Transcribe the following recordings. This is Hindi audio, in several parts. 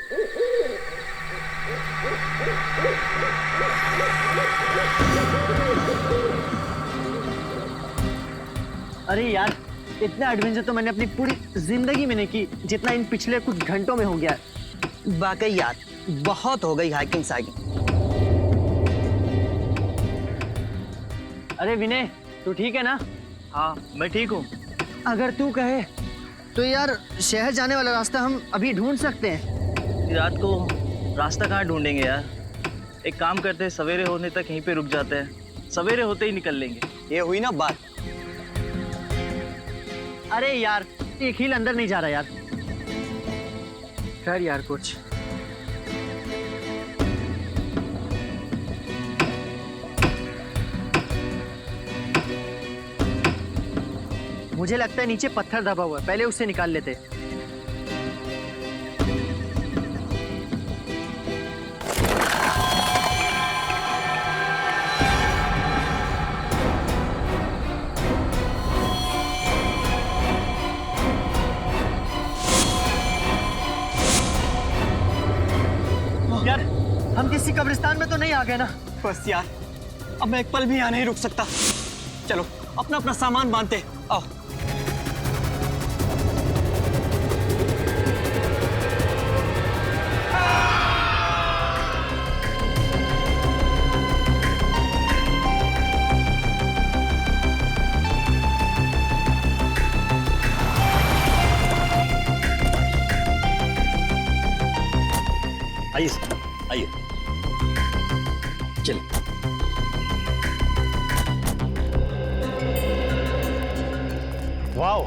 अरे यार, इतना एडवेंचर तो मैंने अपनी पूरी जिंदगी में नहीं की जितना इन पिछले कुछ घंटों में हो गया है। वाकई यार, बहुत हो गई हाइकिंग साइकिंग। अरे विनय, तू ठीक है ना? हाँ मैं ठीक हूँ। अगर तू कहे तो यार शहर जाने वाला रास्ता हम अभी ढूंढ सकते हैं। रात को रास्ता कहाँ ढूंढेंगे यार? एक काम करते हैं, सवेरे होने तक यहीं पे रुक जाते हैं, सवेरे होते ही निकल लेंगे। ये हुई ना बात। अरे यार, एक हील अंदर नहीं जा रहा यार। खैर यार, कुछ मुझे लगता है नीचे पत्थर दबा हुआ है, पहले उससे निकाल लेते। यार, हम किसी कब्रिस्तान में तो नहीं आ गए ना? बस यार, अब मैं एक पल भी यहाँ नहीं रुक सकता। चलो अपना अपना सामान बांधते, आओ। आइए सर, आइए। चलिए। वाओ,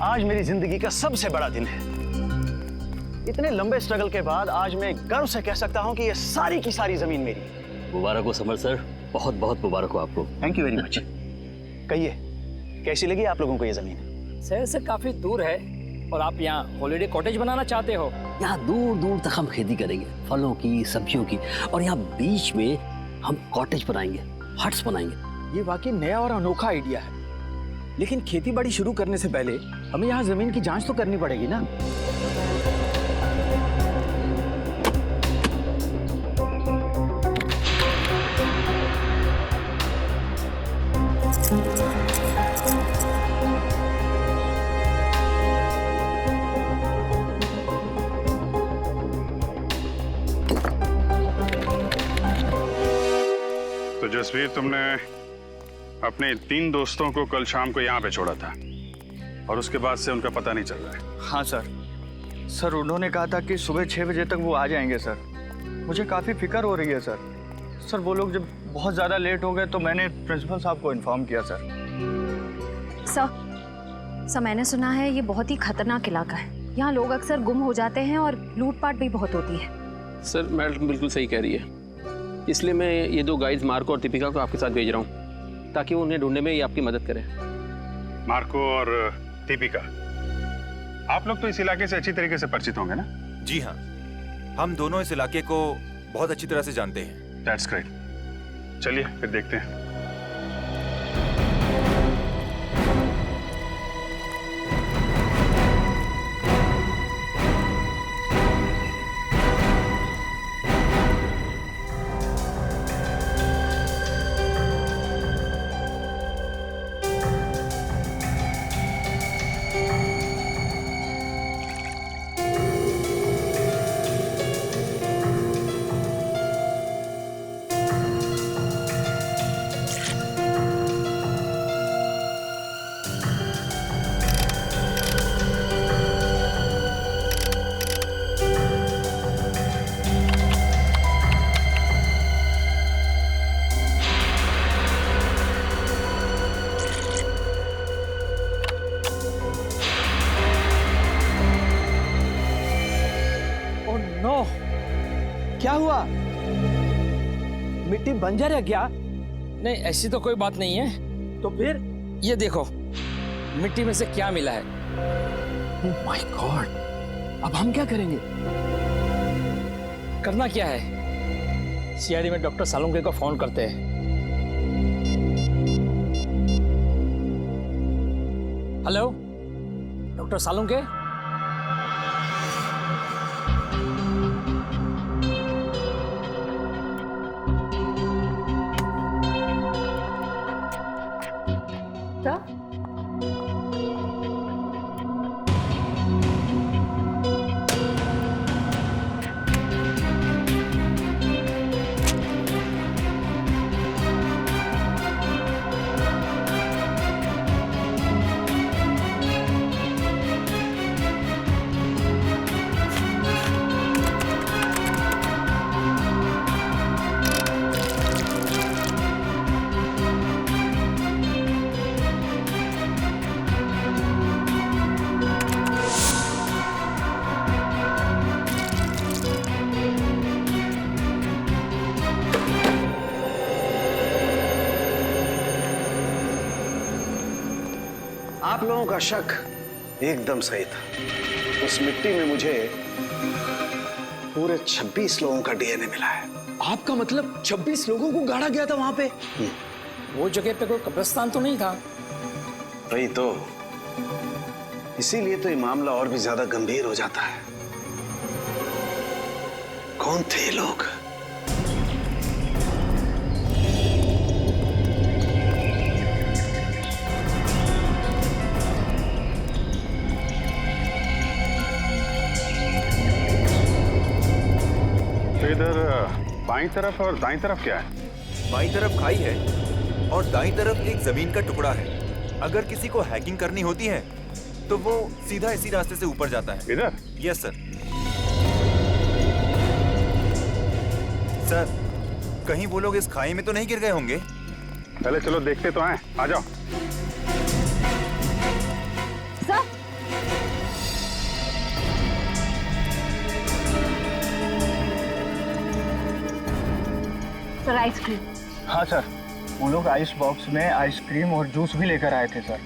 आज मेरी जिंदगी का सबसे बड़ा दिन है। इतने लंबे स्ट्रगल के बाद आज मैं गर्व से कह सकता हूं कि ये सारी की सारी जमीन मेरी है। मुबारक हो समर सर, बहुत बहुत मुबारक हो आपको। Thank you very much. कहिए, कैसी लगी आप लोगों को ये जमीन? शहर से काफी दूर है और आप यहाँ हॉलिडे कॉटेज बनाना चाहते हो? यहाँ दूर दूर तक हम खेती करेंगे, फलों की, सब्जियों की, और यहाँ बीच में हम कॉटेज बनाएंगे, हट्स बनाएंगे। ये वाकई नया और अनोखा आइडिया है, लेकिन खेती बाड़ी शुरू करने से पहले हमें यहाँ जमीन की जांच तो करनी पड़ेगी ना। तो जसवीर, तुमने अपने 3 दोस्तों को कल शाम को यहाँ पे छोड़ा था और उसके बाद से उनका पता नहीं चल रहा है। हाँ सर, उन्होंने कहा था कि सुबह 6 बजे तक वो आ जाएंगे सर। मुझे काफ़ी फिक्र हो रही है सर। वो लोग जब बहुत ज़्यादा लेट हो गए तो मैंने प्रिंसिपल साहब को इन्फॉर्म किया सर। सर, मैंने सुना है ये बहुत ही खतरनाक इलाका है। यहाँ लोग अक्सर गुम हो जाते हैं और लूटपाट भी बहुत होती है। सर मैडम बिल्कुल सही कह रही है, इसलिए मैं ये 2 गाइड्स मार्को और दीपिका को आपके साथ भेज रहा हूँ ताकि वो उन्हें ढूंढने में ये आपकी मदद करें। मार्को और दीपिका, आप लोग तो इस इलाके से अच्छी तरीके से परिचित होंगे ना? जी हाँ, हम दोनों इस इलाके को बहुत अच्छी तरह से जानते हैं। That's great. चलिए फिर देखते हैं। क्या हुआ? मिट्टी बंजर है क्या? नहीं, ऐसी तो कोई बात नहीं है। तो फिर ये देखो, मिट्टी में से क्या मिला है। ओह माय गॉड, अब हम क्या करेंगे? करना क्या है, सीआईडी में डॉक्टर सालुंके को फोन करते हैं। हेलो डॉक्टर सालुंके, आप लोगों का शक एकदम सही था। उस मिट्टी में मुझे पूरे 26 लोगों का डीएनए मिला है। आपका मतलब 26 लोगों को गाड़ा गया था वहां पे? वो जगह पे कोई कब्रिस्तान तो नहीं था? वही तो, इसीलिए तो ये मामला और भी ज्यादा गंभीर हो जाता है। कौन थे ये लोग? तो इधर बाईं तरफ और दाईं तरफ क्या है? बाईं तरफ खाई है और दाईं तरफ एक जमीन का टुकड़ा है। अगर किसी को हैकिंग करनी होती है तो वो सीधा इसी रास्ते से ऊपर जाता है। इधर? Yes sir. सर, कहीं वो लोग इस खाई में तो नहीं गिर गए होंगे? पहले चलो देखते तो हैं, आ जाओ। Sir ice cream. हाँ सर, वो लोग आइस बॉक्स में आइसक्रीम और जूस भी लेकर आए थे सर।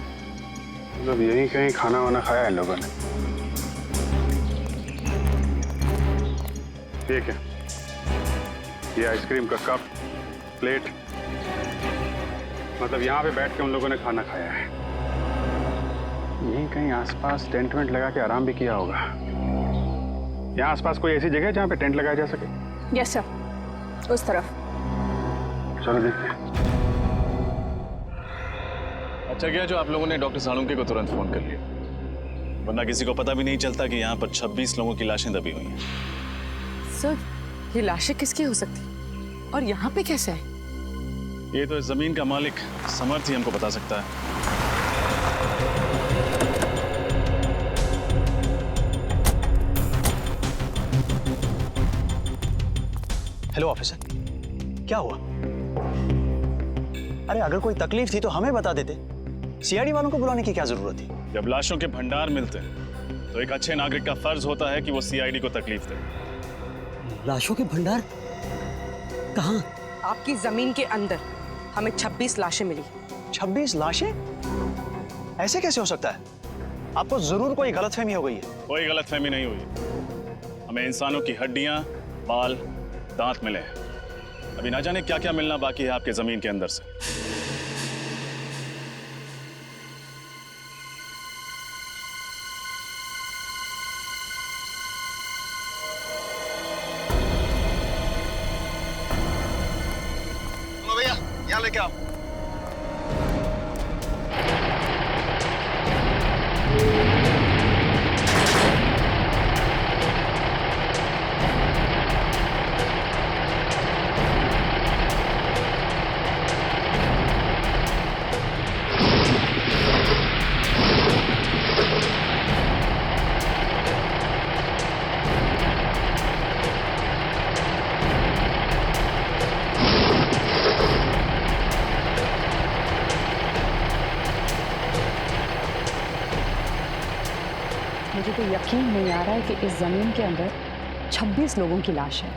मतलब यहीं कहीं खाना वाना खाया इन लोगों ने। ठीक है, ये आइसक्रीम का कप, प्लेट, मतलब यहाँ पे बैठ के उन लोगों ने खाना खाया है। यहीं कहीं आसपास टेंट वेंट लगा के आराम भी किया होगा। यहाँ आसपास कोई ऐसी जगह है जहाँ पे टेंट लगाया जा सके? यस सर, उस तरफ। चलो देखते हैं। अच्छा किया जो आप लोगों ने डॉक्टर सालुंके को तुरंत फोन कर लिया, वरना किसी को पता भी नहीं चलता कि यहाँ पर 26 लोगों की लाशें दबी हुई हैं। सर, ये लाशें किसकी हो सकती और यहाँ पे कैसे है? ये तो इस जमीन का मालिक समर्थ ही हमको बता सकता है। हेलो ऑफिसर, क्या हुआ? अरे अगर कोई तकलीफ थी तो हमें बता देते। सीआईडी वालों को बुलाने की क्या जरूरत थी? जब लाशों के भंडार मिलते हैं तो एक अच्छे नागरिक का फर्ज होता है कि वो सीआईडी को तकलीफ दे। लाशों के भंडार कहाँ? आपकी जमीन के अंदर हमें 26 लाशें मिली। 26 लाशें? ऐसे कैसे हो सकता है? आपको जरूर कोई गलतफहमी हो गई है। कोई गलतफहमी नहीं हुई। हमें इंसानों की हड्डियां, बाल, दांत मिले हैं। अभी ना जाने क्या क्या मिलना बाकी है आपके जमीन के अंदर से। भैया यहाँ लेके आओ। मुझे तो यकीन नहीं आ रहा है कि इस जमीन के अंदर 26 लोगों की लाश है।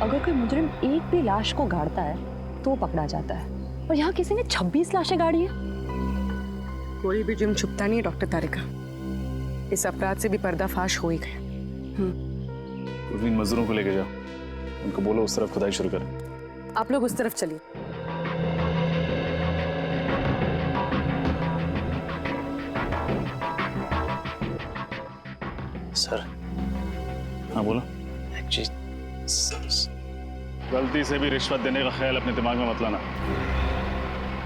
अगर कोई मुजरिम एक भी लाश को गाड़ता है तो वो पकड़ा जाता है, और यहाँ किसी ने 26 लाशें गाड़ी है। कोई भी जुर्म छुपता नहीं है डॉक्टर तारिका। इस अपराध से भी पर्दाफाश हो ही गया। उर्मीन मजदूरों को लेके जाओ, उनको बोलो उस तरफ खुदाई शुरू करें। आप लोग उस तरफ चलिए। सर। हाँ बोलो। एक चीज, गलती से भी रिश्वत देने का ख्याल अपने दिमाग में मत लाना।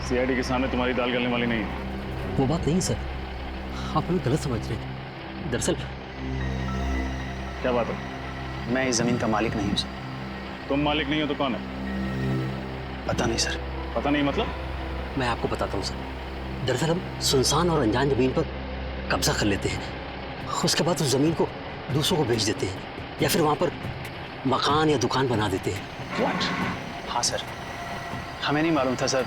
सीआईडी के सामने तुम्हारी दाल गलने वाली नहीं है। वो बात नहीं सर, आप हमें गलत समझ रहे हैं। दरअसल क्या बात है? मैं इस जमीन का मालिक नहीं हूँ सर। तुम मालिक नहीं हो तो कौन है? पता नहीं सर। पता नहीं मतलब? मैं आपको बताता हूँ सर। दरअसल हम सुनसान और अनजान जमीन पर कब्जा कर लेते हैं, उसके बाद उस जमीन को दूसरों को बेच देते हैं, या फिर वहाँ पर मकान या दुकान बना देते हैं। What? हाँ सर, हमें नहीं मालूम था सर।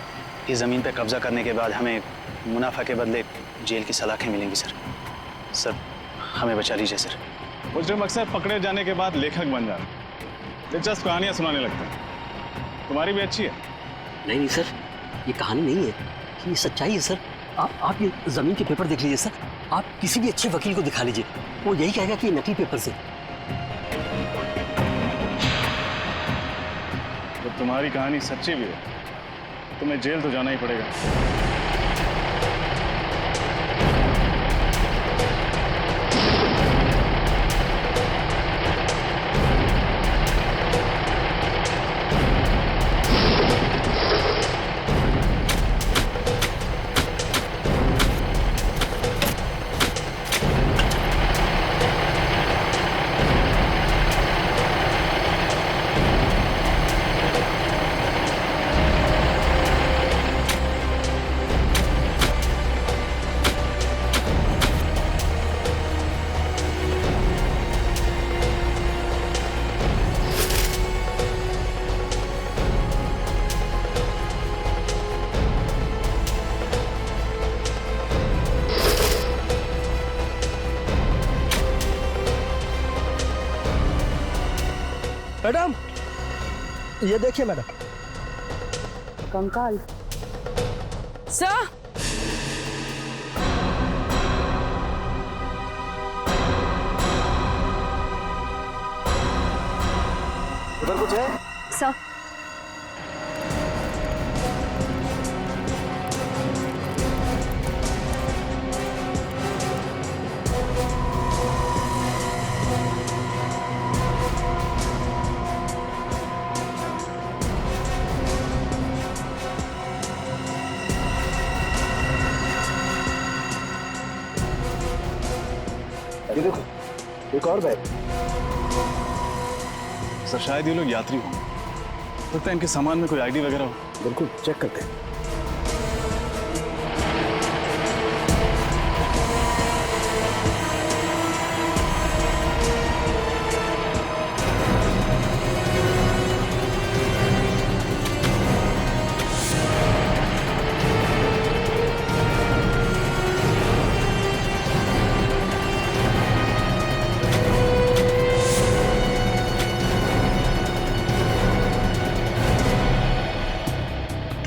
इस जमीन पर कब्जा करने के बाद हमें मुनाफा के बदले जेल की सलाखें मिलेंगी सर। सर हमें बचा लीजिए सर। मुजरिम अक्सर पकड़े जाने के बाद लेखक बन जाते हैं, दिलचस्प कहानियां सुनाने लगते हैं। तुम्हारी भी अच्छी है। नहीं नहीं सर, ये कहानी नहीं है, ये सच्चाई है सर। आप ये जमीन के पेपर देख लीजिए सर। आप किसी भी अच्छे वकील को दिखा लीजिए, वो यही कहेगा कि ये नकली पेपर से। तो तुम्हारी कहानी सच्ची भी है, तुम्हें जेल तो जाना ही पड़ेगा। मैडम, ये देखिए मैडम। कंकाल। सर, उधर कुछ है? सर, ये देखो, एक और बैग। सर शायद ये लोग यात्री हों, लगता है इनके सामान में कोई आईडी वगैरह हो। बिल्कुल, चेक करते हैं।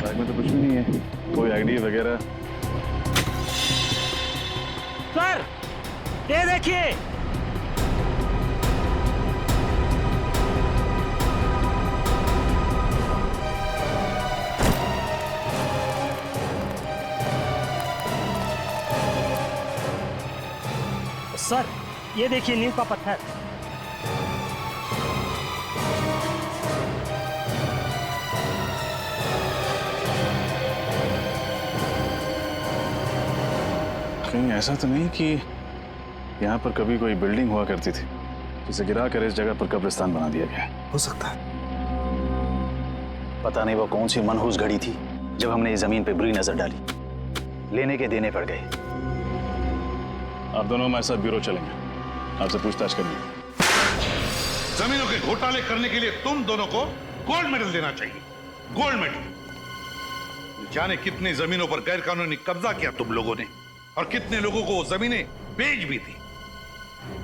बैग में तो कुछ भी नहीं है, कोई आईडी वगैरह। सर, ये देखिए। सर, ये देखिए नीम का पत्थर। कहीं ऐसा तो नहीं कि यहाँ पर कभी कोई बिल्डिंग हुआ करती थी जिसे गिरा कर इस जगह पर कब्रिस्तान बना दिया गया? हो सकता है। पता नहीं वो कौन सी मनहूस घड़ी थी जब हमने इस जमीन पे बुरी नजर डाली। लेने के देने पड़ गए। आप दोनों हमारे साथ ब्यूरो चलेंगे, आपसे पूछताछ करनी है। जमीनों के घोटाले करने के लिए तुम दोनों को गोल्ड मेडल देना चाहिए। Gold medal. जाने कितनी जमीनों पर गैरकानूनी कब्जा किया तुम लोगों ने, और कितने लोगों को जमीनें बेच भी दी।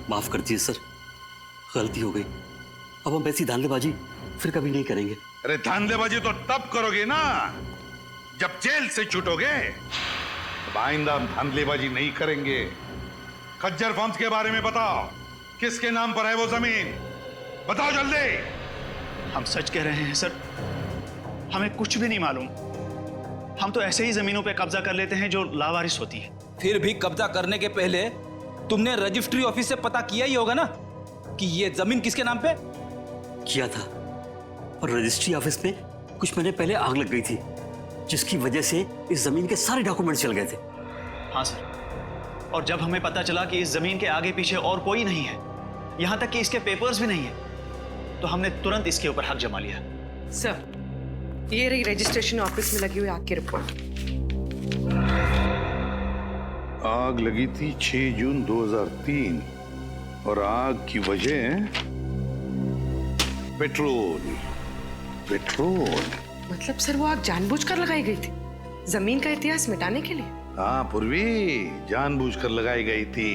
माफ कर दीजिए सर, गलती हो गई। अब हम ऐसी धांधलेबाजी फिर कभी नहीं करेंगे। अरे धांधलेबाजी तो तब करोगे ना जब जेल से छूटोगे। अब आइंदा हम धांधलेबाजी नहीं करेंगे। खज्जर फार्म्स के बारे में बताओ, किसके नाम पर है वो जमीन? बताओ जल्दी। हम सच कह रहे हैं सर, हमें कुछ भी नहीं मालूम। हम तो ऐसे ही जमीनों पे कब्जा कर लेते हैं जो लावारिस होती है। फिर भी कब्जा करने के पहले तुमने रजिस्ट्री ऑफिस से पता किया ही होगा ना कि ये जमीन किसके नाम पे? किया था, और रजिस्ट्री ऑफिस में कुछ महीने पहले आग लग गई थी, जिसकी वजह से इस जमीन के सारे डॉक्यूमेंट चल गए थे। हाँ सर, और जब हमें पता चला कि इस जमीन के आगे पीछे और कोई नहीं है, यहां तक कि इसके पेपर्स भी नहीं है, तो हमने तुरंत इसके ऊपर हक जमा लिया। सर, ये रही रजिस्ट्रेशन ऑफिस में लगी हुई आग की रिपोर्ट। आग लगी थी 6 जून 2003 और आग की वजह पेट्रोल। पेट्रोल मतलब सर वो आग जानबूझकर लगाई गई थी, जमीन का इतिहास मिटाने के लिए? हाँ पूर्वी, जानबूझकर लगाई गई थी,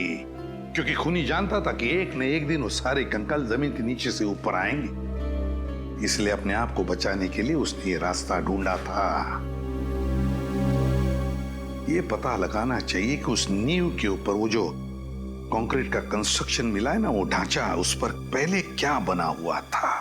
क्योंकि खूनी जानता था कि एक न एक दिन वो सारे कंकाल जमीन के नीचे से ऊपर आएंगे। इसलिए अपने आप को बचाने के लिए उसने ये रास्ता ढूंढा था। ये पता लगाना चाहिए कि उस नींव के ऊपर वो जो कंक्रीट का कंस्ट्रक्शन मिला है ना, वो ढांचा, उस पर पहले क्या बना हुआ था।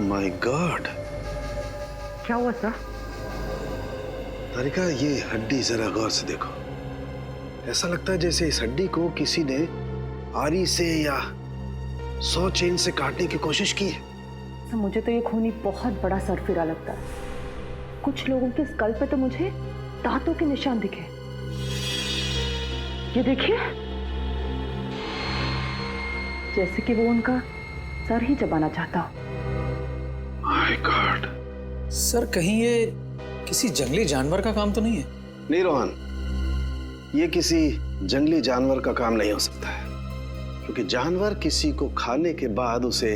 माय गॉड, क्या हुआ सर? तारिका, ये हड्डी जरा गौर से देखो। ऐसा लगता है जैसे इस हड्डी को किसी ने आरी से या 100 चेन से काटने की कोशिश की है। सर, मुझे तो ये खूनी बहुत बड़ा सरफिरा लगता है। कुछ लोगों के स्कल पे तो मुझे दांतों के निशान दिखे। ये देखिए, जैसे कि वो उनका सर ही चबाना चाहता हो। My God. सर, कहीं ये किसी जंगली जानवर का काम तो नहीं है? नहीं रोहन, ये किसी जंगली जानवर का काम नहीं हो सकता है, क्योंकि जानवर किसी को खाने के बाद उसे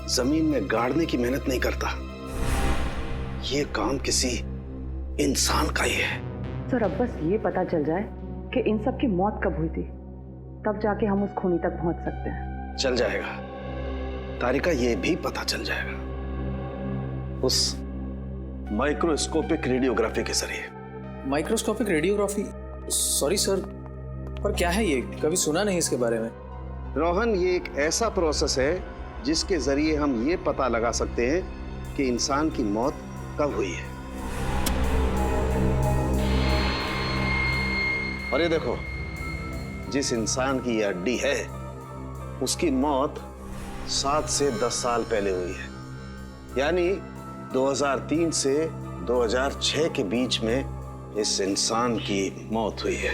जमीन में गाड़ने की मेहनत नहीं करता। ये काम किसी इंसान का ही है। सर, अब बस ये पता चल जाए कि इन सब की मौत कब हुई थी, तब जाके हम उस खूनी तक पहुंच सकते हैं। चल जाएगा तारिका, ये भी पता चल जाएगा उस माइक्रोस्कोपिक रेडियोग्राफी के जरिए। Microscopic radiography? सॉरी सर, पर क्या है ये? कभी सुना नहीं इसके बारे में। रोहन, ये एक ऐसा प्रोसेस है जिसके जरिए हम ये पता लगा सकते हैं कि इंसान की मौत कब हुई है। और ये देखो, जिस इंसान की ये हड्डी है उसकी मौत 7 से 10 साल पहले हुई है, यानी 2003 से 2006 के बीच में इस इंसान की मौत हुई है।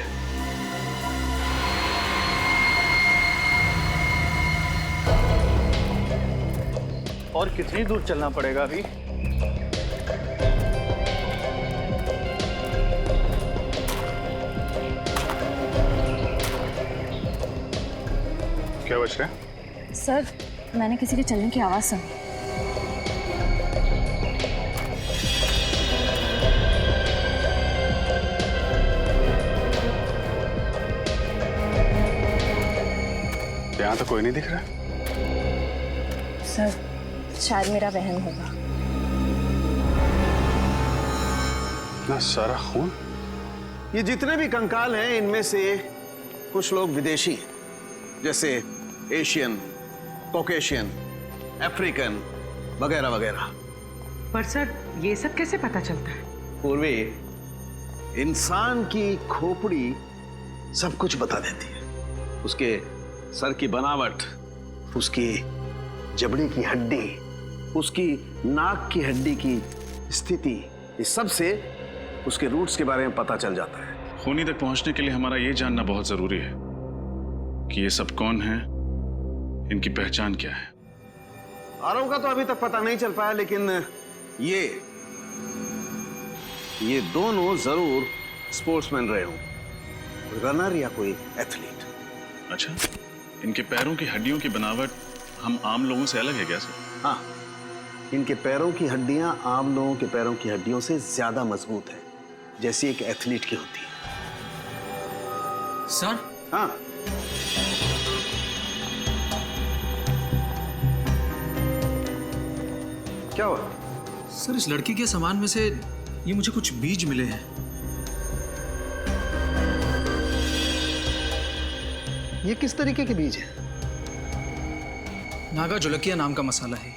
और कितनी दूर चलना पड़ेगा अभी? क्या बच रहा है? सर, मैंने किसी के चलने की आवाज सुनी। यहाँ तो कोई नहीं दिख रहा। सर, शायद मेरा वहम होगा। ना सारा खून। ये जितने भी कंकाल हैं, इनमें से कुछ लोग विदेशी हैं, जैसे एशियन, कॉकेशियन, अफ्रीकन वगैरह वगैरह। पर सर, ये सब कैसे पता चलता है? पूर्वी, इंसान की खोपड़ी सब कुछ बता देती है। उसके सर की बनावट, उसकी जबड़े की हड्डी, उसकी नाक की हड्डी की स्थिति, इस सब से उसके रूट्स के बारे में पता चल जाता है। खूनी तक पहुंचने के लिए हमारा ये जानना बहुत जरूरी है कि ये सब कौन है, इनकी पहचान क्या है। आरव का तो अभी तक पता नहीं चल पाया, लेकिन ये दोनों जरूर स्पोर्ट्समैन रहे हों, रनर या कोई एथलीट। अच्छा, इनके पैरों की हड्डियों की बनावट हम आम लोगों से अलग है क्या सर? हाँ, इनके पैरों की हड्डियां आम लोगों के पैरों की हड्डियों से ज्यादा मजबूत है, जैसी एक एथलीट की होती है। सर? हाँ। क्या हुआ? सर, इस लड़की के सामान में से ये मुझे कुछ बीज मिले हैं। ये किस तरीके के बीज हैं? नागा जोलकिया नाम का मसाला है।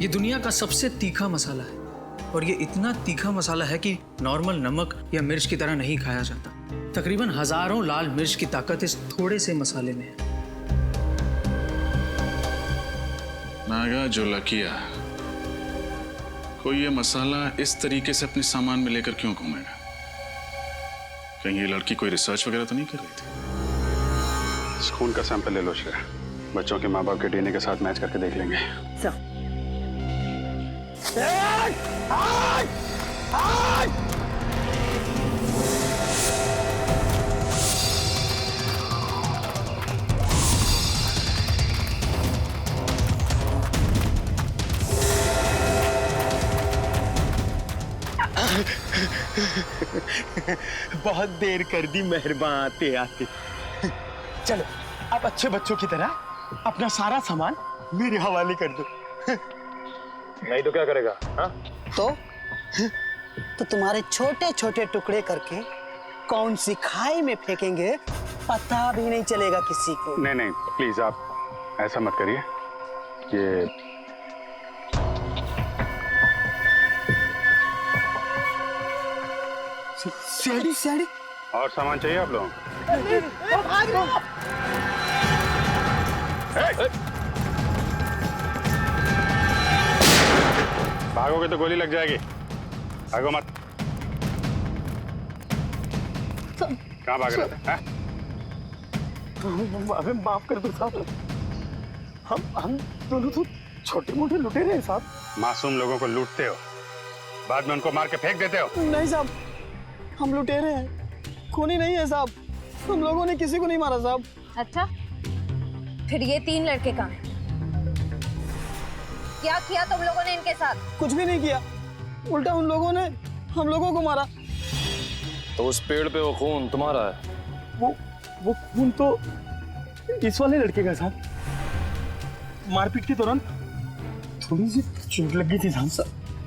ये दुनिया का सबसे तीखा मसाला है, और ये इतना तीखा मसाला है कि नॉर्मल नमक या मिर्च की तरह नहीं खाया जाता। तकरीबन हजारों लाल मिर्च की ताकत इस थोड़े से मसाले में है। नागा जोलकिया, कोई ये मसाला इस तरीके से अपने सामान में लेकर क्यों घूमेगा? कहीं ये लड़की कोई रिसर्च वगैरह तो नहीं कर रही थी? खून का सैंपल ले लो श्रेया। बच्चों के माँ बाप के डीएनए के साथ मैच करके देख लेंगे। बहुत देर कर दी मेहरबान आते आते। चलो आप अच्छे बच्चों की तरह अपना सारा सामान मेरे हवाले कर दो। नहीं तो क्या करेगा? हाँ? तो तुम्हारे छोटे छोटे टुकड़े करके कौन सी खाई में फेंकेंगे पता भी नहीं चलेगा किसी को। नहीं नहीं प्लीज आप ऐसा मत करिए। ये सीढ़ी और सामान चाहिए आप लोगों को? भागोगे तो गोली लग जाएगी। भागो मत। कहाँ भाग रहे थे? हमें माफ कर दो साहब। हम दोनों तो छोटे मोटे लुटेरे हैं साहब। मासूम लोगों को लूटते हो, बाद में उनको मार के फेंक देते हो। नहीं साहब, हम लुटेरे हैं, खूनी नहीं है साहब। हम लोगों ने किसी को नहीं मारा साहब। अच्छा, फिर ये 3 लड़के कहाँ हैं? क्या किया तुम लोगों ने इनके साथ? कुछ भी नहीं किया, उल्टा उन लोगों ने हम लोगों को मारा। तो उस पेड़ पे वो खून तुम्हारा है? वो खून तो इस वाले लड़के का साहब। मारपीट के दौरान थोड़ी सी चोट लगी थी साहब।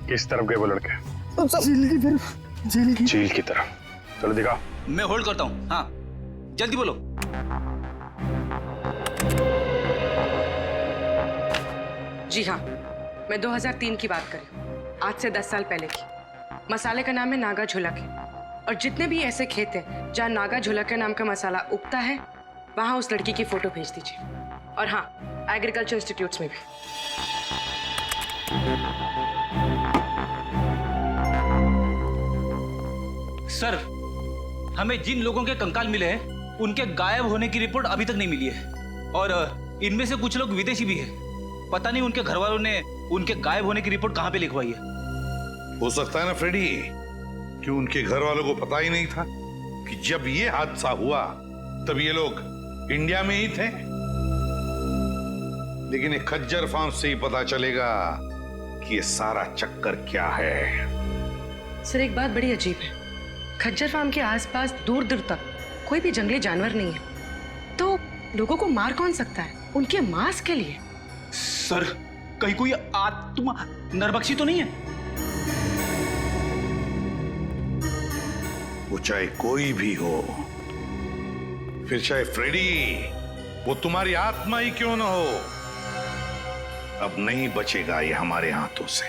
किस तरफ गए वो लड़के? जेल की तरफ। झील की तरफ। चलो दिखाओ। मैं होल्ड करता हूँ। हाँ जल्दी बोलो। जी हाँ, मैं 2003 की बात कर रही हूँ, आज से 10 साल पहले की। मसाले का नाम है नागा झुलक है, और जितने भी ऐसे खेत हैं जहाँ नागा झुलक के नाम का मसाला उगता है, वहाँ उस लड़की की फोटो भेज दीजिए। और हाँ, एग्रीकल्चर इंस्टीट्यूट्स में भी। सर, हमें जिन लोगों के कंकाल मिले हैं उनके गायब होने की रिपोर्ट अभी तक नहीं मिली है, और इनमें से कुछ लोग विदेशी भी हैं। पता नहीं उनके घर वालों ने उनके गायब होने की रिपोर्ट कहाँ पे लिखवाई है। हो सकता है ना फ्रेडी कि उनके घर वालों को पता ही नहीं था कि जब ये हादसा हुआ तब ये लोग इंडिया में ही थे। लेकिन ये खज्जर फार्म से ही पता चलेगा कि ये सारा चक्कर क्या है। सर, एक बात बड़ी अजीब है, खज्जर फार्म के आसपास दूर दूर तक कोई भी जंगली जानवर नहीं है, तो लोगों को मार कौन सकता है उनके मांस के लिए? सर, कहीं कोई आत्मा नरबक्षी तो नहीं है? वो चाहे कोई भी हो, फिर चाहे फ्रेडी, वो तुम्हारी आत्मा ही क्यों ना हो, अब नहीं बचेगा ये हमारे हाथों से।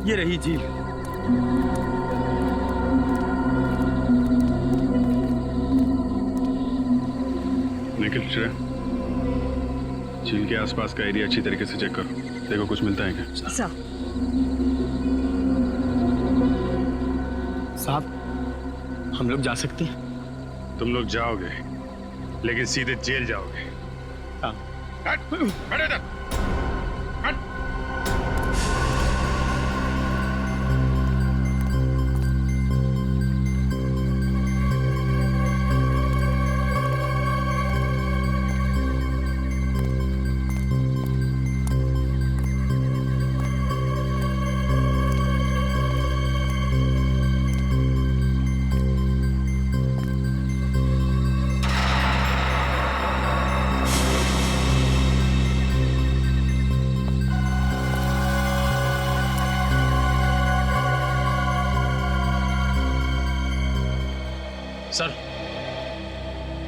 ये रही झील। निखिल, श्रेया, झील के आसपास का एरिया अच्छी तरीके से चेक करो, देखो कुछ मिलता है क्या। साहब, हम लोग जा सकते हैं? तुम लोग जाओगे, लेकिन सीधे जेल जाओगे। हाँ।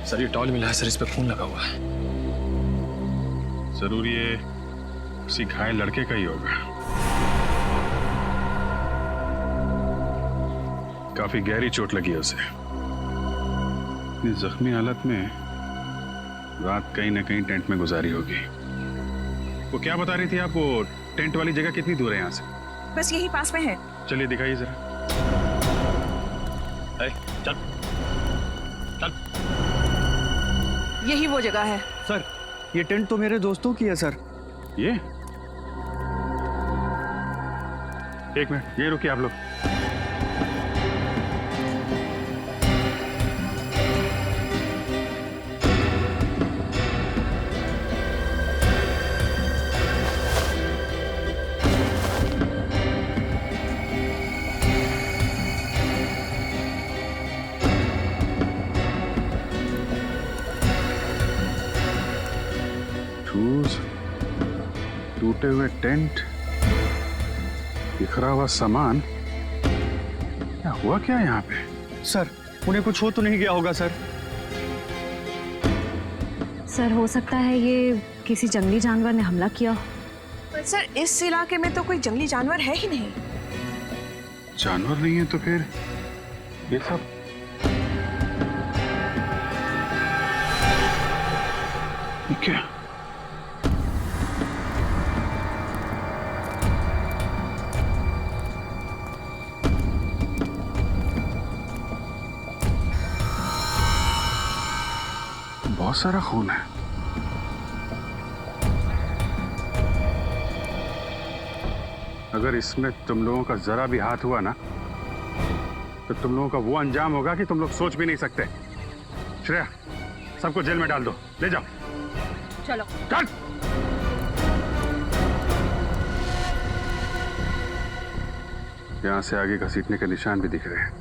सर, ये टॉल मिला है सर, इस पे खून लगा हुआ है। जरूर ये किसी घायल लड़के का ही होगा। काफी गहरी चोट लगी है उसे। इतनी जख्मी हालत में रात कहीं ना कहीं टेंट में गुजारी होगी। वो क्या बता रही थी आप, वो टेंट वाली जगह कितनी दूर है यहाँ से? बस यही पास में है। चलिए दिखाइए जरा। चल चल। यही वो जगह है। सर ये टेंट तो मेरे दोस्तों की है सर। ये एक मिनट, ये रुकिए आप लोग। शूज, टूटे हुए टेंट, बिखरा हुआ सामान, क्या हुआ क्या यहाँ पे? सर उन्हें कुछ हो तो नहीं गया होगा सर? सर हो सकता है ये किसी जंगली जानवर ने हमला किया हो। पर सर इस इलाके में तो कोई जंगली जानवर है ही नहीं। जानवर नहीं है तो फिर ये सब? ये क्या? बहुत सारा खून है। अगर इसमें तुम लोगों का जरा भी हाथ हुआ ना तो तुम लोगों का वो अंजाम होगा कि तुम लोग सोच भी नहीं सकते। श्रेया, सबको जेल में डाल दो, ले जाओ। चलो चल। यहां से आगे घसीटने के निशान भी दिख रहे हैं।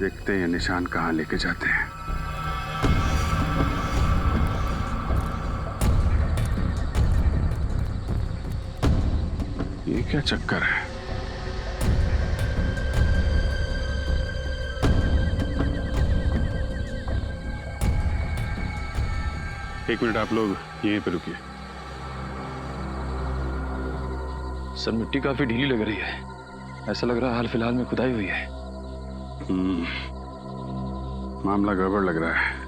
देखते हैं ये निशान कहां लेके जाते हैं। ये क्या चक्कर है? एक मिनट आप लोग यहीं पे रुकिए। सर मिट्टी काफी ढीली लग रही है, ऐसा लग रहा है हाल फिलहाल में खुदाई हुई है। मामला गड़बड़ लग रहा है।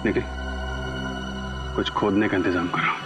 निखिल, कुछ खोदने का इंतजाम करो।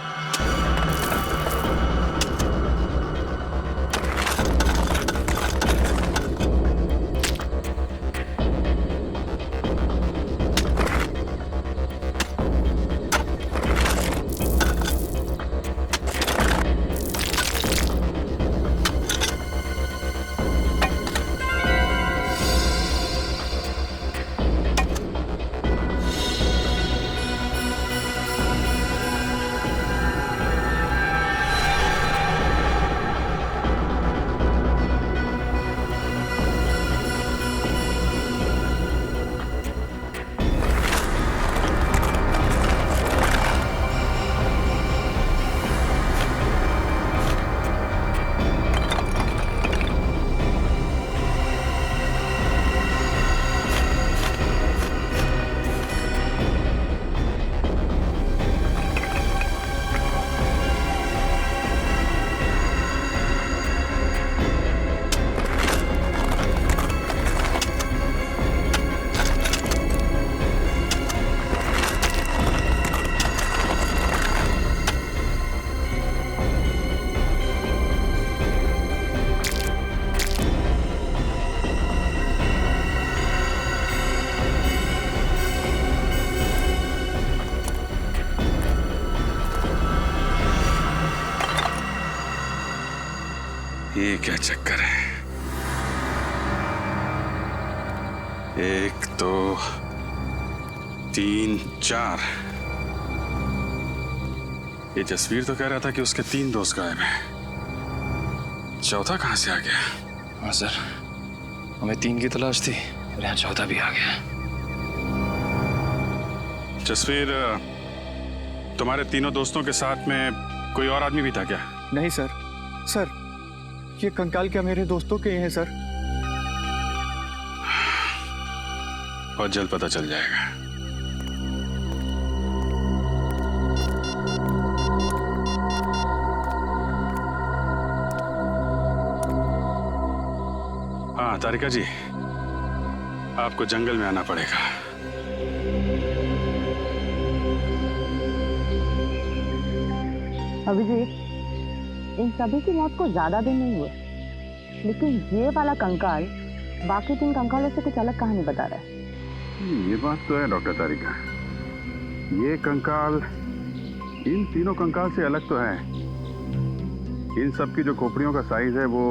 ये क्या चक्कर है? एक, दो, तीन, चार। ये जसवीर तो कह रहा था कि उसके 3 दोस्त गायब हैं। चौथा कहां से आ गया? हाँ सर, हमें 3 की तलाश थी और यहाँ चौथा भी आ गया। जसवीर, तुम्हारे तीनों दोस्तों के साथ में कोई और आदमी भी था क्या? नहीं सर। सर ये कंकाल क्या मेरे दोस्तों के हैं सर? बहुत जल्द पता चल जाएगा। तारिका जी, आपको जंगल में आना पड़ेगा। अभिजीत, इन सभी की मौत को ज्यादा दिन नहीं हुए, लेकिन ये वाला कंकाल बाकी 3 कंकालों से कुछ अलग कहानी बता रहा है। ये बात तो है डॉक्टर तारिका, ये कंकाल इन तीनों कंकाल से अलग तो है। इन सब की जो खोपड़ियों का साइज है वो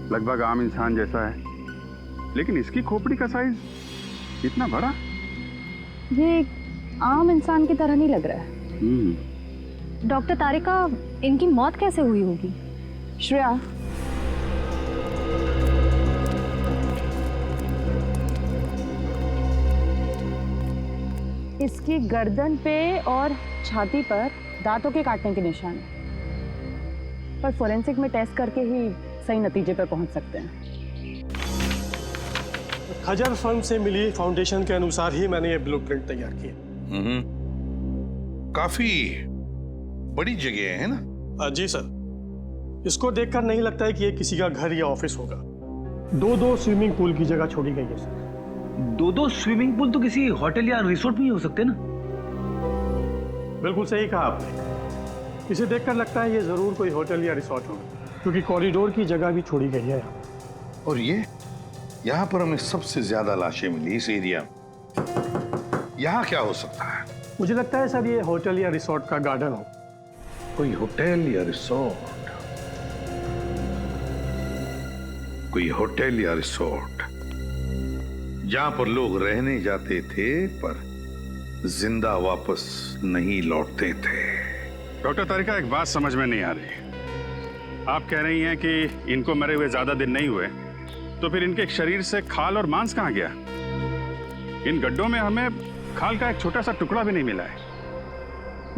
लगभग आम इंसान जैसा है, लेकिन इसकी खोपड़ी का साइज इतना बड़ा। ये एक आम इंसान की तरह नहीं लग रहा है। डॉक्टर तारिका, इनकी मौत कैसे हुई होगी? श्रेया, इसकी गर्दन पे और छाती पर दांतों के काटने के निशान हैं, पर फोरेंसिक में टेस्ट करके ही सही नतीजे पर पहुंच सकते हैं। खजर फर्म से मिली फाउंडेशन के अनुसार ही मैंने ये ब्लूप्रिंट तैयार किया। काफी बड़ी जगह है ना? जी सर, इसको देखकर नहीं लगता है कि ये किसी का घर या ऑफिस होगा। 2-2 स्विमिंग पूल की जगह छोड़ी गई है सर। 2-2 स्विमिंग पूल तो किसी होटल या रिसोर्ट में ही हो सकते ना? बिल्कुल सही कहा आपने। इसे देखकर लगता है ये जरूर कोई होटल या रिसोर्ट होगा, क्योंकि कॉरिडोर की जगह भी छोड़ी गई है। और ये यहाँ पर हमें सबसे ज्यादा लाशें मिली इस एरिया में। यहाँ क्या हो सकता है? मुझे लगता है सर ये होटल या रिसोर्ट का गार्डन हो। कोई होटल या रिसोर्ट, कोई होटल या रिसोर्ट जहां पर लोग रहने जाते थे पर जिंदा वापस नहीं लौटते थे। डॉक्टर तारिका, एक बात समझ में नहीं आ रही। आप कह रही हैं कि इनको मरे हुए ज्यादा दिन नहीं हुए, तो फिर इनके शरीर से खाल और मांस कहाँ गया? इन गड्ढों में हमें खाल का एक छोटा सा टुकड़ा भी नहीं मिला है।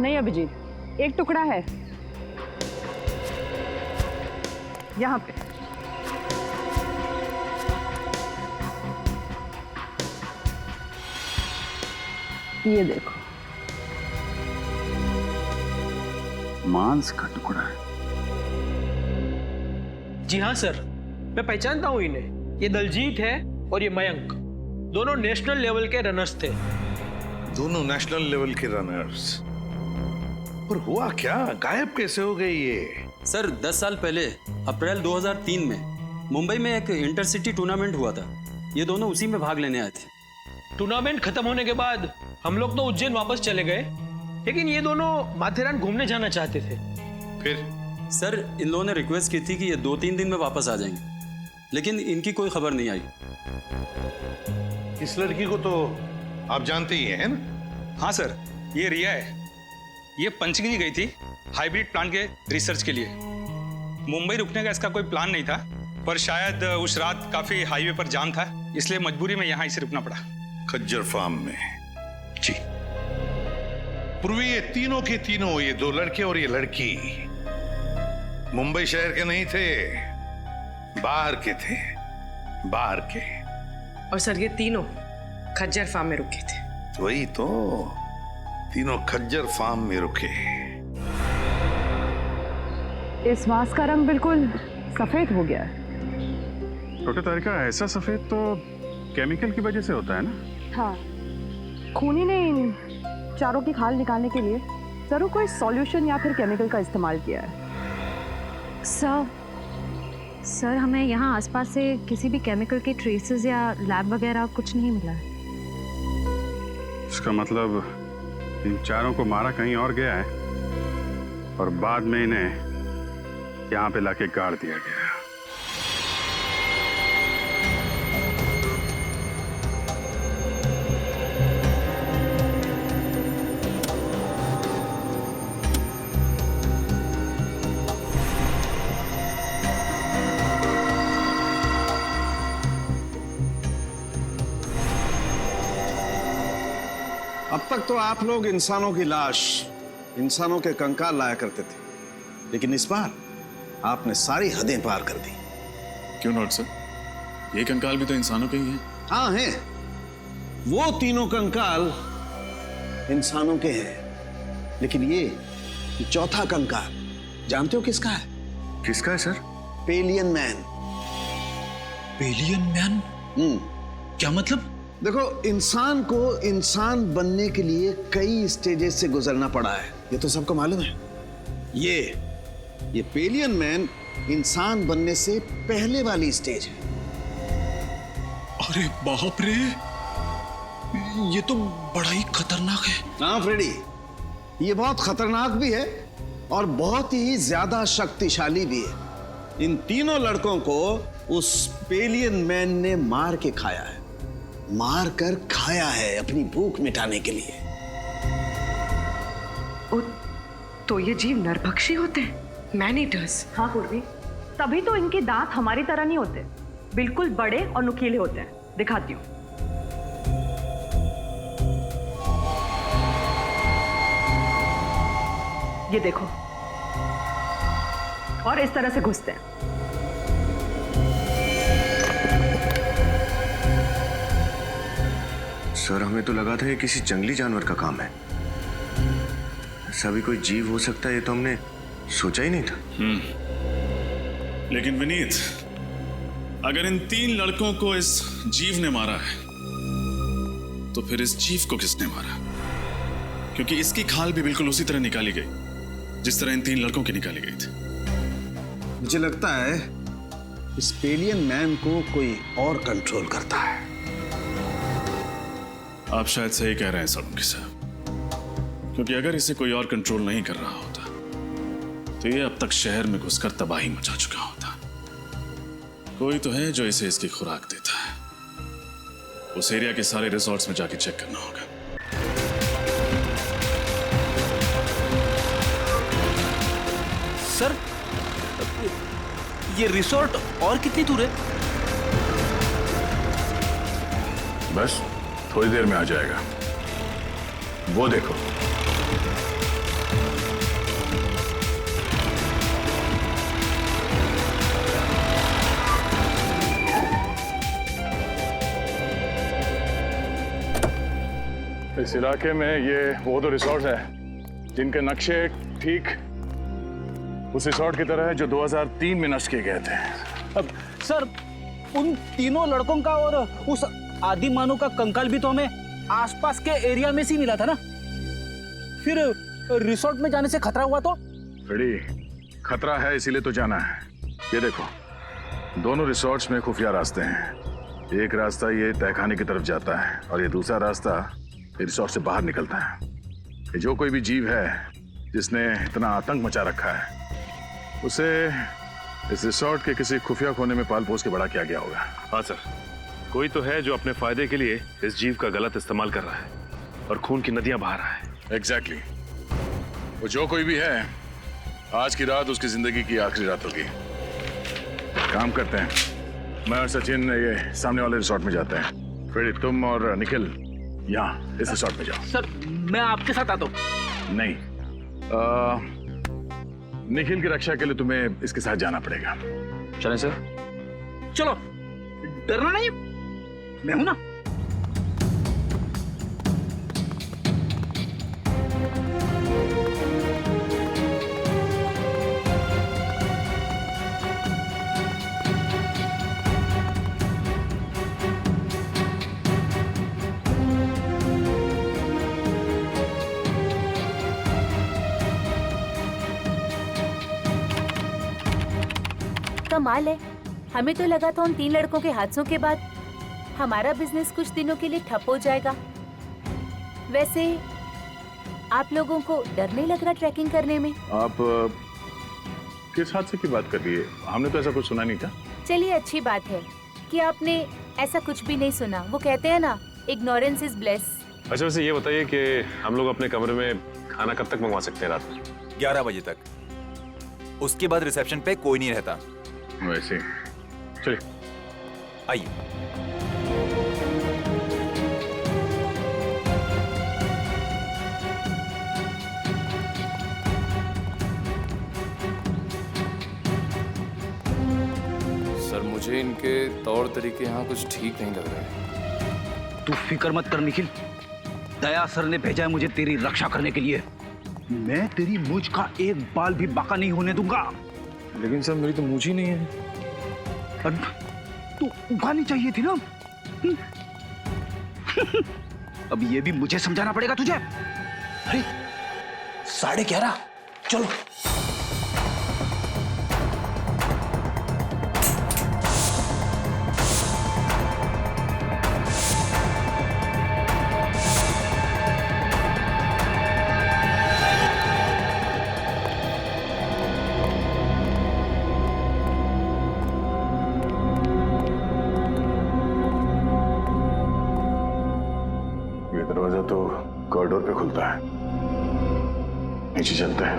नहीं अभिजीत, एक टुकड़ा है यहाँ पे। ये देखो, मांस का टुकड़ा है। जी हाँ सर, मैं पहचानता हूँ इन्हें। ये दलजीत है और ये मयंक, दोनों नेशनल लेवल के रनर्स थे। दोनों नेशनल लेवल के रनर्स? और हुआ क्या, गायब कैसे हो गए ये? सर 10 साल पहले अप्रैल 2003 में मुंबई में एक इंटरसिटी टूर्नामेंट हुआ था। ये दोनों उसी में भाग लेने आए थे। टूर्नामेंट खत्म होने के बाद हम लोग तो उज्जैन वापस चले गए, लेकिन ये दोनों माथेरान घूमने जाना चाहते थे। फिर? सर इन लोगों ने रिक्वेस्ट की थी कि ये 2-3 दिन में वापस आ जाएंगे, लेकिन इनकी कोई खबर नहीं आई। इस लड़की को तो आप जानते ही हैं ना? हाँ सर, ये रिया है। ये पंचगिरी गई थी हाइब्रिड प्लांट के रिसर्च के लिए। मुंबई रुकने का इसका कोई प्लान नहीं था, पर शायद उस रात काफी हाईवे पर जाम था, इसलिए मजबूरी में यहाँ इसे रुकना पड़ा। खज्जर फार्म में? जी। पूर्वी ये तीनों के तीनों, ये 2 लड़के और ये लड़की मुंबई शहर के नहीं थे, बाहर के थे, बाहर के। और सर ये तीनों खज्जर फार्म में रुके थे। वही तो, तीनों खज्जर फार्म में रुके। इस मांस का रंग बिल्कुल सफेद हो गया है। डॉक्टर तारिका, ऐसा सफेद तो केमिकल की वजह से होता है ना? हाँ, खूनी ने इन चारों की खाल निकालने के लिए जरूर कोई सॉल्यूशन या फिर केमिकल का इस्तेमाल किया है। सर हमें यहाँ आसपास से किसी भी केमिकल के ट्रेसेस या लैब वगैरह कुछ नहीं मिला है। इसका मतलब इन चारों को मारा कहीं और गया है और बाद में इन्हें यहाँ पे लाके गाड़ दिया गया। अब तक तो आप लोग इंसानों की लाश, इंसानों के कंकाल लाया करते थे, लेकिन इस बार आपने सारी हदें पार कर दी। क्यों नॉट सर, ये कंकाल भी तो इंसानों के ही हैं। हाँ हैं, वो तीनों कंकाल इंसानों के हैं, लेकिन ये चौथा कंकाल जानते हो किसका है? किसका है सर? पेलियन मैन, एलियन मैन? क्या मतलब? देखो, इंसान को इंसान बनने के लिए कई स्टेजेस से गुजरना पड़ा है, ये तो सबको मालूम है। ये पेलियन मैन इंसान बनने से पहले वाली स्टेज है। अरे बाप रे, ये तो बड़ा ही खतरनाक है। हाँ फ्रेडी, ये बहुत खतरनाक भी है और बहुत ही ज्यादा शक्तिशाली भी है। इन तीनों लड़कों को उस पेलियन मैन ने मार के खाया है, मार कर खाया है अपनी भूख मिटाने के लिए। तो ये जीव नरभक्षी होते हैं, मैन ईटर्स। हाँ पूर्वी, तभी तो इनके दांत हमारी तरह नहीं होते, बिल्कुल बड़े और नुकीले होते हैं। दिखाती हूँ। ये देखो, और इस तरह से घुसते हैं। सर, हमें तो लगा था ये किसी जंगली जानवर का काम है। ऐसा भी कोई जीव हो सकता है, ये तो हमने सोचा ही नहीं था। लेकिन विनीत, अगर इन 3 लड़कों को इस जीव ने मारा है, तो फिर इस जीव को किसने मारा? क्योंकि इसकी खाल भी बिल्कुल उसी तरह निकाली गई जिस तरह इन 3 लड़कों की निकाली गई थी। मुझे लगता है इस पेलियन मैन को कोई और कंट्रोल करता है। आप शायद सही कह रहे हैं सोलंकी साहब, क्योंकि अगर इसे कोई और कंट्रोल नहीं कर रहा होता तो ये अब तक शहर में घुसकर तबाही मचा चुका होता। कोई तो है जो इसे इसकी खुराक देता है। उस एरिया के सारे रिसोर्ट्स में जाके चेक करना होगा। सर, ये रिसोर्ट और कितनी दूर है? बस थोड़ी देर में आ जाएगा, वो देखो। इस इलाके में ये वो दो रिसोर्ट है जिनके नक्शे ठीक उस रिसोर्ट की तरह है जो 2003 में नष्ट किए गए थे। अब सर, उन तीनों लड़कों का और उस आदि मानव का कंकाल भी तो हमें आसपास के एरिया में से मिला था ना। फिर रिसोर्ट में जाने से खतरा हुआ तो? बड़ी खतरा है, इसीलिए तो जाना है। ये देखो, दोनों रिसोर्ट्स में खुफिया रास्ते हैं। एक रास्ता ये तहखाने की तरफ जाता है और ये दूसरा रास्ता रिसोर्ट से बाहर निकलता है। ये जो कोई भी जीव है जिसने इतना आतंक मचा रखा है, उसे इस रिसोर्ट के किसी खुफिया कोने में पाल पोस के बड़ा किया गया होगा। हाँ सर, कोई तो है जो अपने फायदे के लिए इस जीव का गलत इस्तेमाल कर रहा है और खून की नदियां बहा रहा है। एग्जैक्टली। वो जो कोई भी है, आज की रात उसकी जिंदगी की आखिरी रात होगी। काम करते हैं, मैं और सचिन ये सामने वाले रिसोर्ट में जाते हैं। फिर तुम और निखिल यहाँ इस रिसोर्ट में जाओ। सर, मैं आपके साथ आता हूँ। नहीं, निखिल की रक्षा के लिए तुम्हें इसके साथ जाना पड़ेगा। चलें सर? चलो, डरना नहीं, मैं हूं ना। कमाल है, हमें तो लगा था उन 3 लड़कों के हादसों के बाद हमारा बिजनेस कुछ दिनों के लिए ठप हो जाएगा। वैसे आप लोगों को डर नहीं लग रहा ट्रैकिंग करने में? आप किस हादसे की बात कर रही है? हमने तो ऐसा कुछ सुना नहीं था। चलिए, अच्छी बात है कि आपने ऐसा कुछ भी नहीं सुना। वो कहते हैं ना, इग्नोरेंस इज ब्लेस। अच्छा, वैसे ये बताइए कि हम लोग अपने कमरे में खाना कब तक मंगवा सकते हैं? रात में 11 बजे तक। उसके बाद रिसेप्शन पे कोई नहीं रहता। वैसे चलिए, आइए। सर, मुझे इनके तौर तरीके यहाँ कुछ ठीक नहीं लग रहे। तू फिक्र मत कर निखिल, दया सर ने भेजा है मुझे तेरी रक्षा करने के लिए। मैं तेरी मूंछ का एक बाल भी बाका नहीं होने दूंगा। लेकिन सर, मेरी तो मूंछ ही नहीं है। तो उगानी चाहिए थी ना। अब ये भी मुझे समझाना पड़ेगा तुझे। अरे 11:30, चलो। दरवाजा तो कॉरिडोर पे खुलता है, नीचे चलते हैं।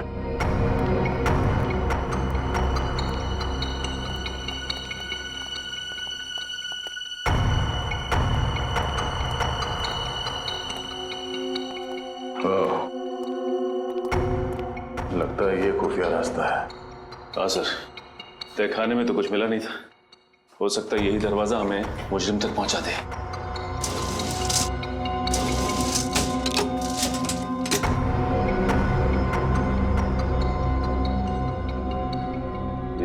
लगता है ये खुफिया रास्ता है। हाँ सर, तहखाने में तो कुछ मिला नहीं था। हो सकता है यही दरवाजा हमें मुजरिम तक पहुंचा दे।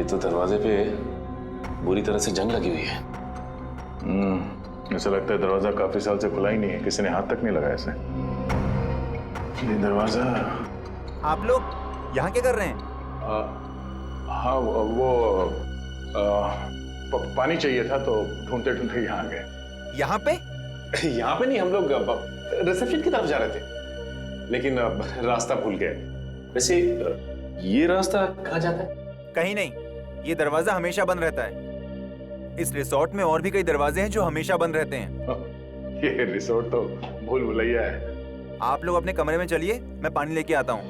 तो दरवाजे पे बुरी तरह से जंग लगी हुई है। ऐसा लगता है दरवाजा काफी साल से खुला ही नहीं है, किसी ने हाथ तक नहीं लगाया इसे। ये दरवाजा। आप लोग यहाँ क्या कर रहे हैं? हाँ वो पानी चाहिए था तो ढूंढते ढूंढते यहाँ आ गए। यहाँ पे? यहाँ पे नहीं, हम लोग रिसेप्शन की तरफ जा रहे थे, लेकिन रास्ता भूल गए। वैसे ये रास्ता कहाँ जाता है? कहीं नहीं, ये दरवाजा हमेशा बंद रहता है। इस रिसोर्ट में और भी कई दरवाजे हैं जो हमेशा बंद रहते हैं। ये रिसोर्ट तो भूल भुलैया है। आप लोग अपने कमरे में चलिए, मैं पानी लेके आता हूँ।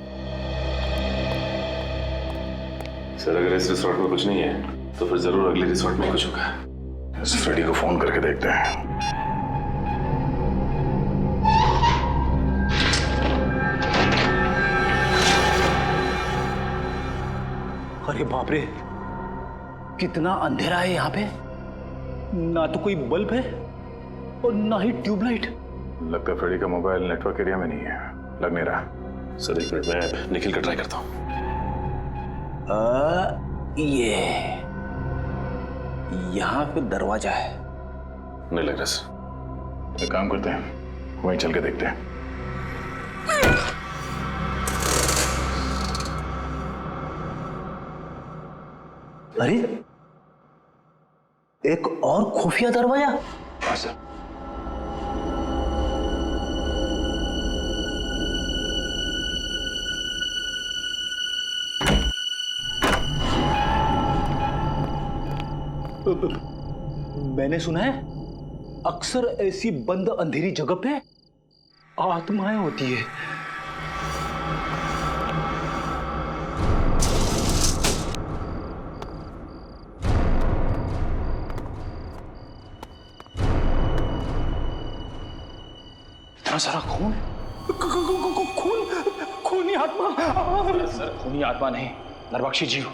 सर अगर इस रिसोर्ट में कुछ नहीं है तो फिर जरूर अगले रिसोर्ट में कुछ होगा। इस फ्रेडी को फोन करके देखते हैं। अरे बाप रे, कितना अंधेरा है यहाँ पे। ना तो कोई बल्ब है और ना ही ट्यूबलाइट। लगता है फ्रेडी का मोबाइल नेटवर्क एरिया में नहीं है, लग नहीं रहा। सर एक मिनट, मैं निखिल का ट्राई करता हूँ। ये यहाँ पे दरवाजा है। नहीं लग रहा सर। एक काम करते हैं, वहीं चल के देखते हैं। अरे एक और खुफिया दरवाजा। हाँ सर। मैंने सुना है अक्सर ऐसी बंद अंधेरी जगह पे आत्माएं होती है। इतना सारा खून, खूनी आत्मा। सर खूनी आत्मा नहीं, नरबख्शी जीव।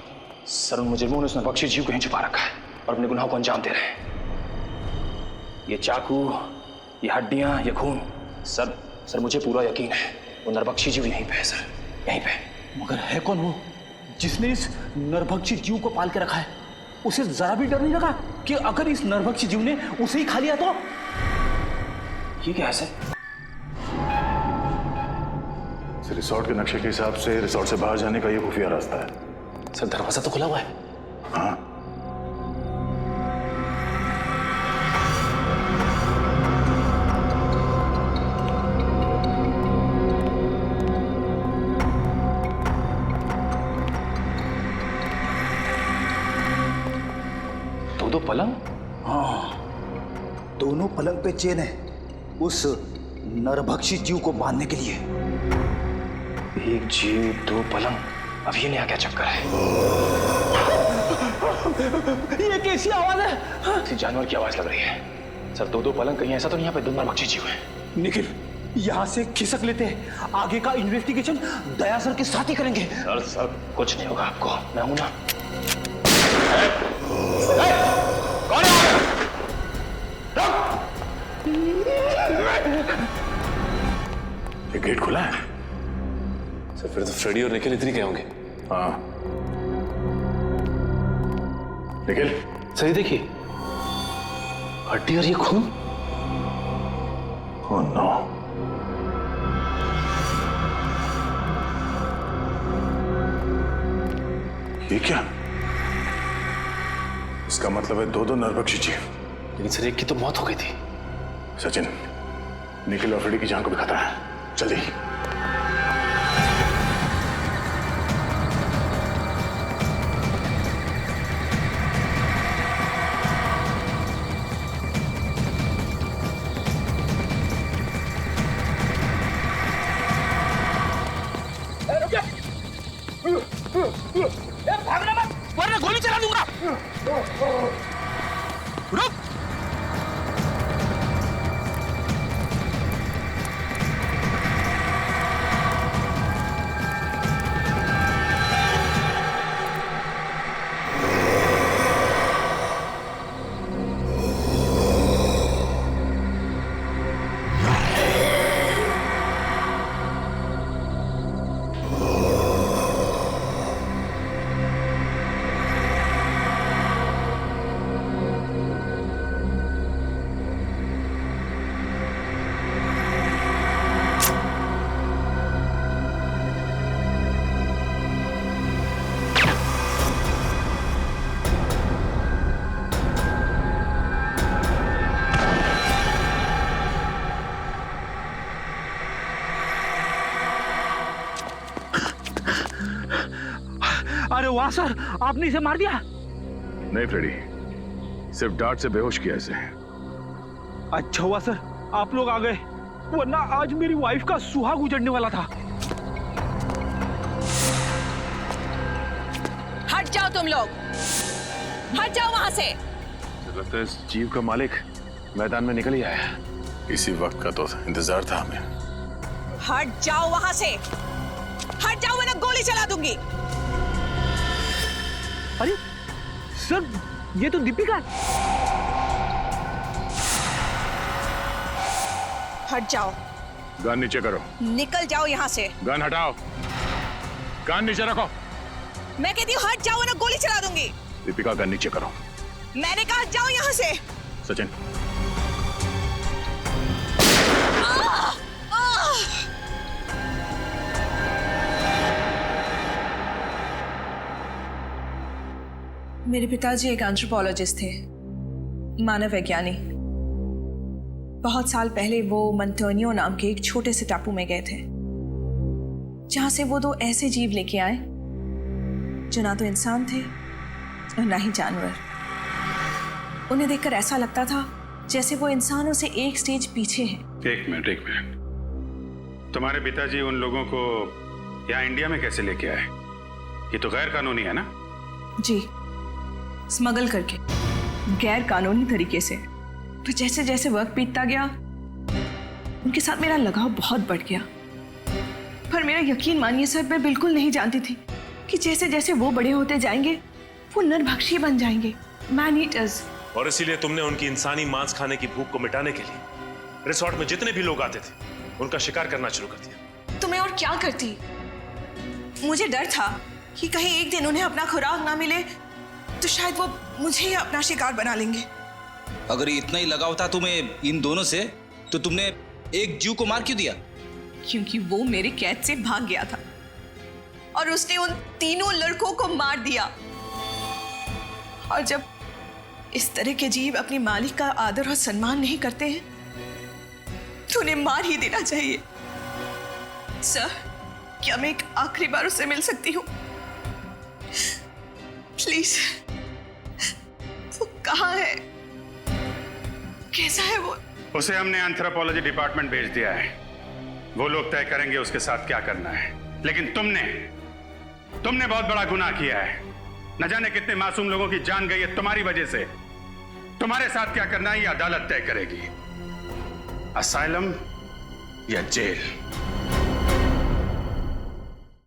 सर उन मुजरिमों ने उस नरबख्शी जीव को यहीं छुपा रखा है और अपने गुनाहों को अंजाम दे रहे हैं। ये चाकू, ये हड्डियां, ये खून, सर मुझे पूरा यकीन है वो नरबख्शी जीव यहीं पे है सर, यहीं पे। मगर है कौन वो जिसने इस नरभक्षी जीव को पाल के रखा है? उसे जरा भी डर नहीं लगा कि अगर इस नरभक्षी जीव ने उसे ही खा लिया तो? ये क्या है सर? रिसोर्ट के नक्शे के हिसाब से रिसोर्ट से बाहर जाने का ये खुफिया रास्ता है। सर दरवाजा तो खुला हुआ है। हाँ दो पलंग? हाँ, दोनों पलंग पे चेन है उस नरभक्षी जीव को बांधने के लिए। एक जीव दो पलंग, अब ये नया क्या चक्कर है? ये कैसी आवाज है? किसी जानवर की आवाज लग रही है। सर दो पलंग, कहीं ऐसा तो नहीं यहाँ पे दो नरभक्षी जीव है? निखिल, यहाँ से खिसक लेते हैं, आगे का इन्वेस्टिगेशन दया सर के साथ ही करेंगे। सर कुछ नहीं होगा आपको, मैं हूं ना। कौन है? ये गेट खुला है। सर फिर तो फ्रेडी और निखिल इधर ही गए होंगे। हाँ निखिल, सही देखिए, हड्डी और ये खून? Oh no. ये क्या? इसका मतलब है दो नरभक्षी जीव। लेकिन सर एक की तो मौत हो गई थी। सचिन, निखिल और फ्रेडी की जान को भी खतरा है, जल्दी। भागना मत, वरना गोली चला दूंगा। रुक। अरे वाह सर, आपने इसे मार दिया? नहीं फ्रेडी, सिर्फ डांट से बेहोश किया इसे। अच्छा हुआ सर आप लोग आ गए, वरना आज मेरी वाइफ का सुहाग उजड़ने वाला था। हट जाओ तुम लोग, हट जाओ वहां से। लगता है इस जीव का मालिक मैदान में निकल ही आया। इसी वक्त का तो इंतजार था हमें। हट जाओ वहां से, हट जाओ वरना गोली चला दूंगी। अरे सर, ये तो दीपिका है। हट जाओ। गन नीचे करो। निकल जाओ यहाँ से। गन हटाओ, गन नीचे रखो। मैं कहती हूँ हट जाओ वरना गोली चला दूंगी। दीपिका गन नीचे करो। मैंने कहा हट जाओ यहाँ से। सचिन, मेरे पिताजी एक एंथ्रोपोलॉजिस्ट थे, मानव वैज्ञानी। बहुत साल पहले वो मंटोनियो नाम के एक छोटे से टापू में गए थे, जहां से वो दो ऐसे जीव लेके आए जो ना तो इंसान थे और ना ही जानवर। उन्हें देखकर ऐसा लगता था जैसे वो इंसानों से एक स्टेज पीछे हैं। एक मिनट। तुम्हारे पिताजी उन लोगों को यहाँ इंडिया में कैसे लेके आए? ये तो गैर कानूनी है ना? जी, स्मगल करके, गैर कानूनी तरीके से। तो जैसे जैसे वक्त बीतता गया, उनके साथ मेरा लगाव बहुत बढ़ गया। पर मेरा यकीन मानिए सर, मैं बिल्कुल नहीं जानती थी कि जैसे जैसे वो बड़े होते जाएंगे, वो नरभक्षी बन जाएंगे, मैन ईटर्स। और इसीलिए तुमने उनकी इंसानी मांस खाने की भूख को मिटाने के लिए रिसोर्ट में जितने भी लोग आते थे, उनका शिकार करना शुरू कर दिया। तो मैं और क्या करती? मुझे डर था कि कहीं एक दिन उन्हें अपना खुराक ना मिले तो शायद वो मुझे ही अपना शिकार बना लेंगे। अगर इतना ही लगाव था तुम्हें इन दोनों से, तो तुमने एक जीव को मार क्यों दिया? क्योंकि वो मेरे कैद से भाग गया था और उसने उन तीनों लड़कों को मार दिया। और जब इस तरह के जीव अपने मालिक का आदर और सम्मान नहीं करते हैं, तो उन्हें मार ही देना चाहिए। सर, क्या मैं एक आखिरी बार उससे मिल सकती हूँ? प्लीज। वो कहाँ है? कैसा है वो? उसे हमने एंथ्रोपोलॉजी डिपार्टमेंट भेज दिया है। वो लोग तय करेंगे उसके साथ क्या करना है। लेकिन तुमने बहुत बड़ा गुनाह किया है। न जाने कितने मासूम लोगों की जान गई है तुम्हारी वजह से। तुम्हारे साथ क्या करना है ये अदालत तय करेगी, असाइलम या जेल।